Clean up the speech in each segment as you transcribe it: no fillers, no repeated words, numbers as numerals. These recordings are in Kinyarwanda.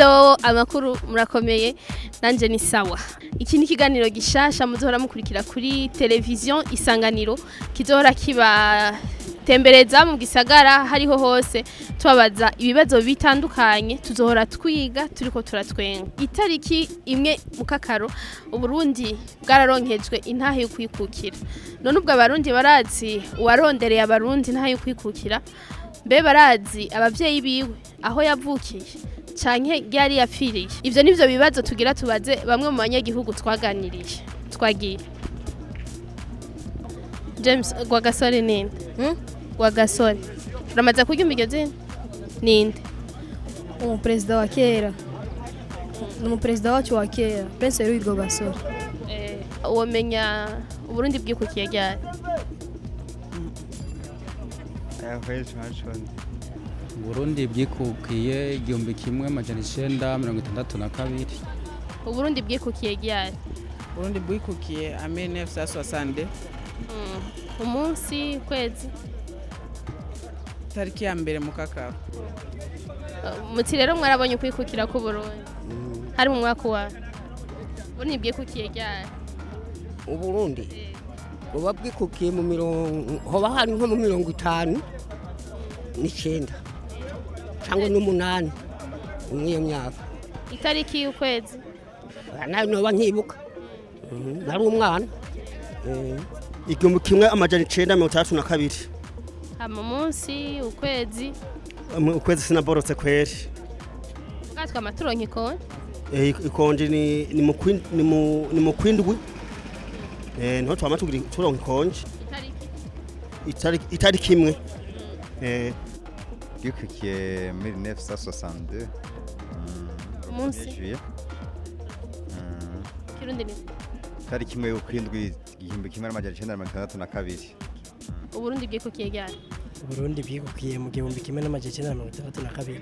Hello, amakuru murakomeye nanje ni sawa. Iki ni kiganiro gishasha muzohora mukurikira kuri televiziyo Isanganiro kizohora kiba tembereza mu gisagara hariho hose tubabaza ibibazo bitandukanye tuzohora twiga turiko turatwenga. Itariki imwe mu kakaro Uburundi bwararonkejwe intahe yo kwikukira. None ubwo abarundi barazi uwarondereye abarundi intahe yo kwikukira. Mbe barazi abavyeyi biwe aho yavukiye canke yari yapfiriye. Ivyo nivyo bibazo tugira tubaze bamwe mu banyagihugu twaganiriye. Twagiye. James Rwagasore ninde? Rwagasore. Uramaze kuryumva iryo zina? Ninde? Umuperezida wa kera. Umuperezida wacu wa kera, Prince Rwagasore. Womenya Uburundi bwikukiye ryari? Burundi bwikukiye 1962. Uburundi bwikukiye ryari? Burundi bwikukiye 1960. Umunsi kwezi tariki ya mbere mu kakaro. Muti rero mwarabonye kwikukira ku Burundi. Hari mu mwaka wa Burundi bwikukiye ryari? Uburundi buba bwikukiye mu hoba hari nko mu 59 cyangwa n'umunani umwiyo myaka. Itariki y'ukwezi nayo noba nkibuka nari umwana 1962. hama munsi ukwezi sinaborotse kweri. Gatwa amaturonke ikonje ikonje ni mu kwindwi niho twamatugira turonke ikonje itariki imwe bwikukiye 1962 umunsi Kirundi ni tariki imwe y'ukwindwi 1962. Uburundi bwikukiye ryari? Uburundi bwikukiye mu 1962.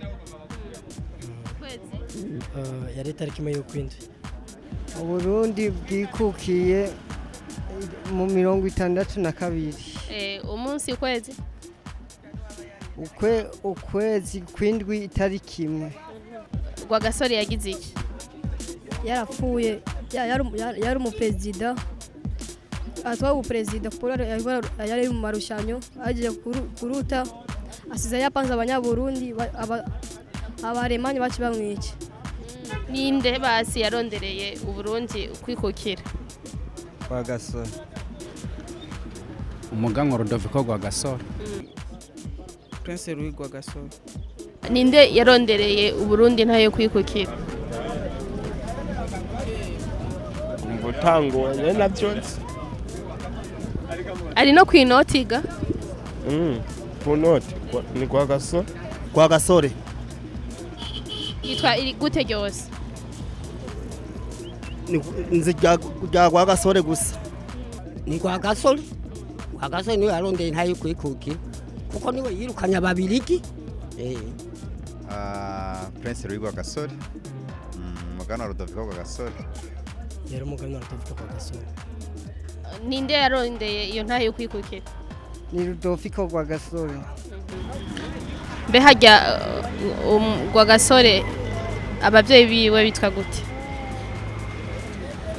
Kwezi yari tariki imwe y'ukwindwi. Uburundi bwikukiye mu 1962. Umunsi ukwezi ukwezi kwindwi itariki imwe. Rwagasore yagize iki? Yarapfuye, yari umuperezida. Atwa uperezida yari mu marushanyo aje kuruta asize yapanze abanyaburundi abaremanye baci bamwica. Ninde basi yarondereye Uburundi kwikukira? Rwagasore. Umuganwa Rudoviko Rwagasore. Prince Rwagasore. Ninde yarondereye Uburundi ntayo kwikukira? Ngutango na byonse. Ari no kwinotiga? Kunoti ni Rwagasore. Yitwa iri gute ryose? Nzi rya Rwagasore gusa. Ni Rwagasore. Rwagasore niwe yarondeye ntayo kwikukira kuko niwe yirukanya babirigi. Prince Rwagasore. Mugana Rudoviko Rwagasore. Yari umugana Rudoviko Rwagasore. Ninde yarondeye iyo ntayo kwikukira? Ni Rudoviko Rwagasore. Mbe hajya Rwagasore abavyeyi biwe bitwa gute?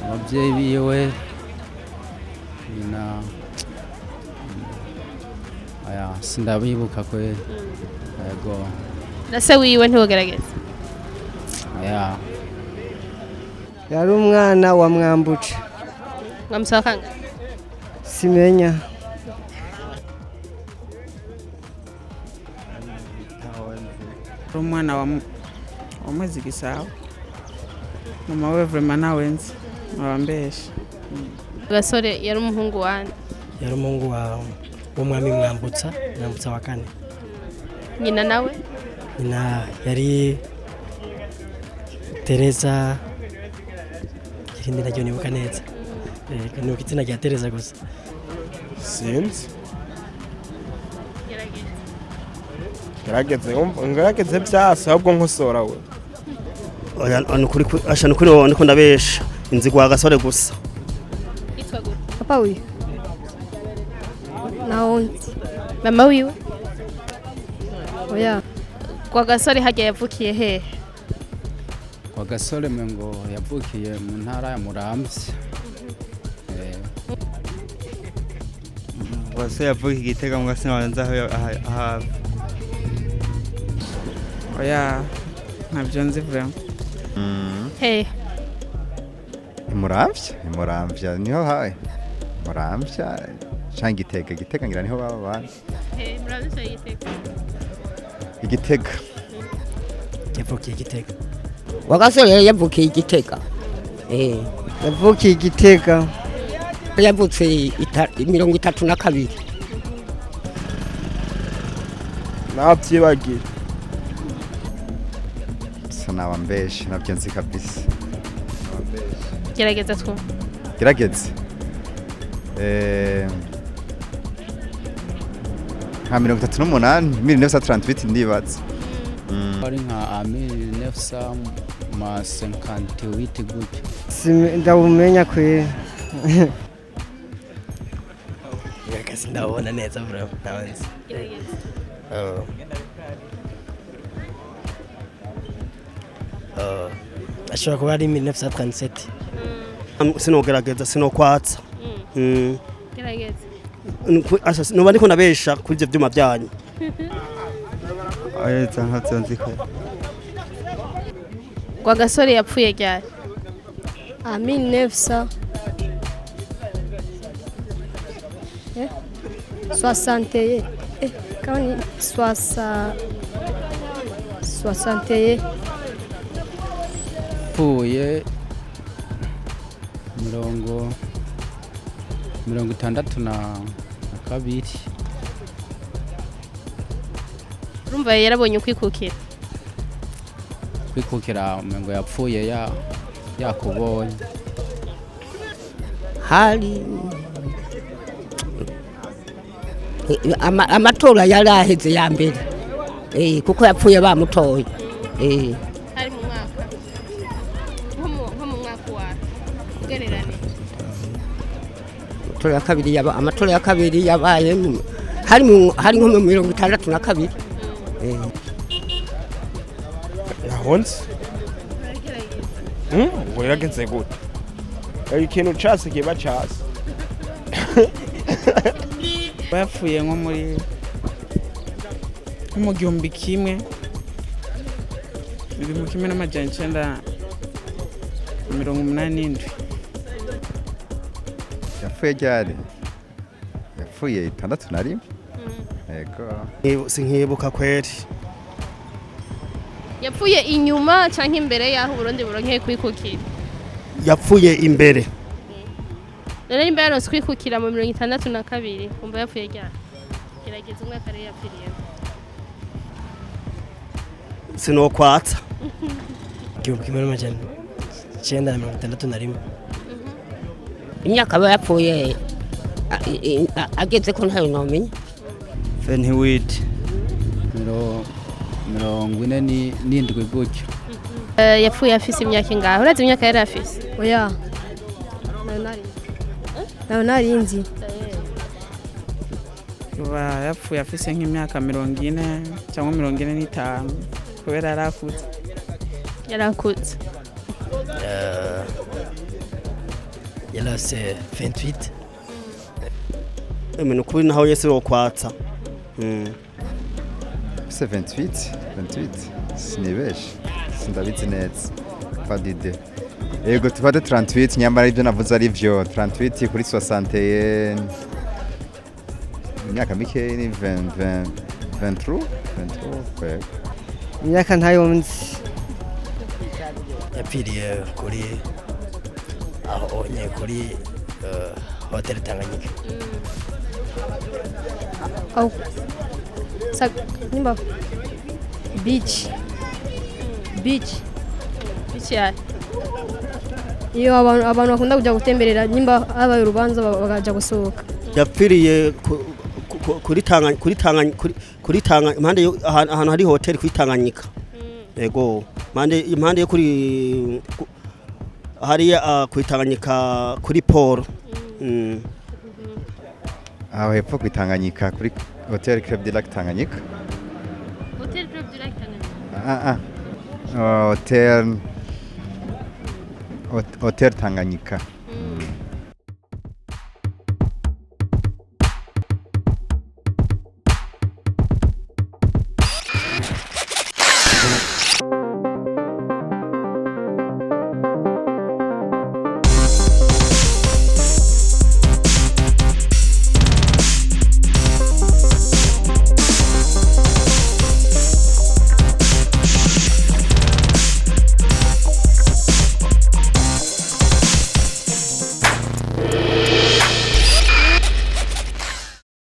Abavyeyi biwe na sindabibuka kweli. Yego. Nase wiwe ntiwogerageza? Yari umwana wa Mwambuca. Ngamsaba kanga? Simenya. Umwana wa mwezi Gisabo. Mama we vraiment nawenze. Abambeshe. Rwagasore yari umuhungu wande? Yari umuhungu w'umwami Mwambutsa wa kane. Nyina nawe? Nyina yari Teresa. Irindi naryo nibuka neza. Nibuka izina rya Teresa gusa. Sinzi. Gerageze byasa ahubwo nkosora we. Nukuri wowe ndiko ndabesha. Inzi Rwagasore gusa. Yitwa gute? Papa wiwe. Naonzi. Mama wiwe? Oya. Rwagasore hajya yavukiye hehe? Rwagasore ngo yavukiye mu ntara ya Muramvya. Rwagasore yavukiye Igitega mu gasinzi aho oya ntabyo nzi vraiment. Hey. Muramvya niho haye. Muramvya canke Igitega ngira niho baba bana. Muramvya Igitega. Igitega. yavukiye Igitega. Rwagasore yavukiye Igitega. yavukiye Igitega. Yavutse 32. Navyibagiye. Sana wambeshe navyo nzi kabisa. Gerageza two. Gerageze. Nka 38 1938 ndibaza. Ari nka 1958 gutyo. Ndabumenya kwera. Yakasi ndabona neza bro. Nabanzi. Ashobora kuba ari 1937. Sinogerageza sinokwatsa. Gerageza. Noba ndiko nabesha kuri ivyo vyuma byanyu. ayeza ntabyo nzi ko. Rwagasore yapfuye ryari? 1900 61 quand 61 Pfuye 62. Urumva yarabonye ukwikukira. Kwikukira ngo yapfuye yakubonye. Hari amatora yari aheze ya mbere. Kuko yapfuye bamutoye. Hari mu mwaka. Nko mu mwaka wa ugererane. Amatora ya kabiri yabaye hari nko mu 62. Yahonze. Gerageze gute. Ikintu cyase kiba cyase. Bapfuye nko muri mu 1000 1987. Yapfuye ryari? Yapfuye 61. Yego. Sinkibuka kweri. Yapfuye inyuma canke imbere yaho Burundi buronkeye kwikukira. Yapfuye imbere. None imbere no kwikukira mu 1962 kumva yapfuye ryari? Gerageza umwaka rero yapfiriye. Sinokwatsa. 1961. Imyaka aba yapfuye ageze ko ntayo nomenya. Fenhiwid. 47 gutyo. Yapfuye afise imyaka ingahe? Urazi imyaka yari afise? oya nayo narinzi yapfuye afise nk'imyaka 40 cyangwa 45 kubera yarakuze. Yarakuze. Yarase 28. Nukuri naho yese wokwatsa. 28 sinibeshe sindabizi neza padide. Yego tufate 38 nyamara ibyo navuze ari byo 38 kuri 61 imyaka mike ni 23 kwego. Imyaka ntayo nzi. Yapfiriye kuri aho onye kuri hotel Tanganyika. au nimba beach Icyari. iyo abantu bakunda kujya gutemberera nimba habaye urubanza bakaja gusohoka. Yapfiriye kuri Tanganyika impande ahantu hari hotel kuri Tanganyika. Yego impande yo kuri hariya kuri Tanganyika kuri Poro. Aho hepfo kuri Tanganyika kuri Hotel Club de Lac Tanganyika. Hotel Club de Lac Tanganyika. Hotel Hotel Tanganyika.